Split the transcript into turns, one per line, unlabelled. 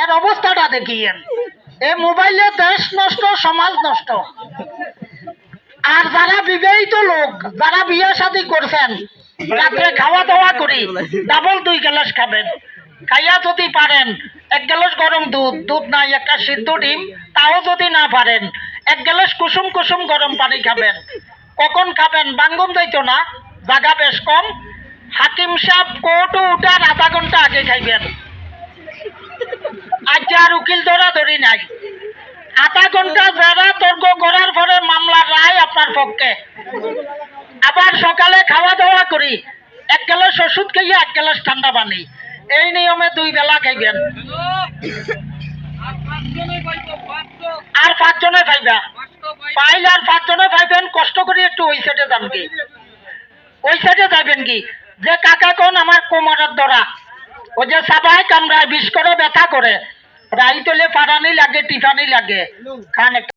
এর অবস্থাটা দেখিয়েন। এই মোবাইলে দেশ নষ্ট, সমাজ নষ্ট। আর যারা বিবাহিত লোক, যারা বিয়ে শাদী করছেন, রাত্রে খাওয়া দাওয়া করি ডাবল 2 গ্লাস খাবেন। খাইয়া যদি পারেন 1 গ্লাস গরম দুধ, দুধ নাই একটা সিদ্ধ ডিম, তাও যদি না পারেন 1 গ্লাস কুসুম কুসুম গরম পানি খাবেন। কখন খাবেন? বাঙ্গম যাইতো না, জায়গা বেশ কম। হাকিম সাহেব কোর্টে উঠার আধা ঘন্টা আগে খাইবেন। আজকে আর উকিল ধরাধরি নাই। আধা ঘন্টা জেরা তর্ক করার পরে মামলার রায় আপনার পক্ষে। আবার সকালে খাওয়া দাওয়া করি 1 গ্লাস ওষুধ খাইয়া 1 গ্লাস ঠান্ডা পানি। এই নিয়মে 2 বেলা খাইবেন। আর 5 জনে পাইবা, পাইলে আর 5 জনে পাইবেন। কষ্ট করে একটু ওই সাইডে যান কি, ওই সাইডে যাবেন কি, যে কাকা কোন আমার কোমরের ধরা, ওই যে সবাই কামড়ায়, বিষ করে ব্যথা করে, রাইতলে পারানি লাগে, টিফানি লাগে, খান একটা।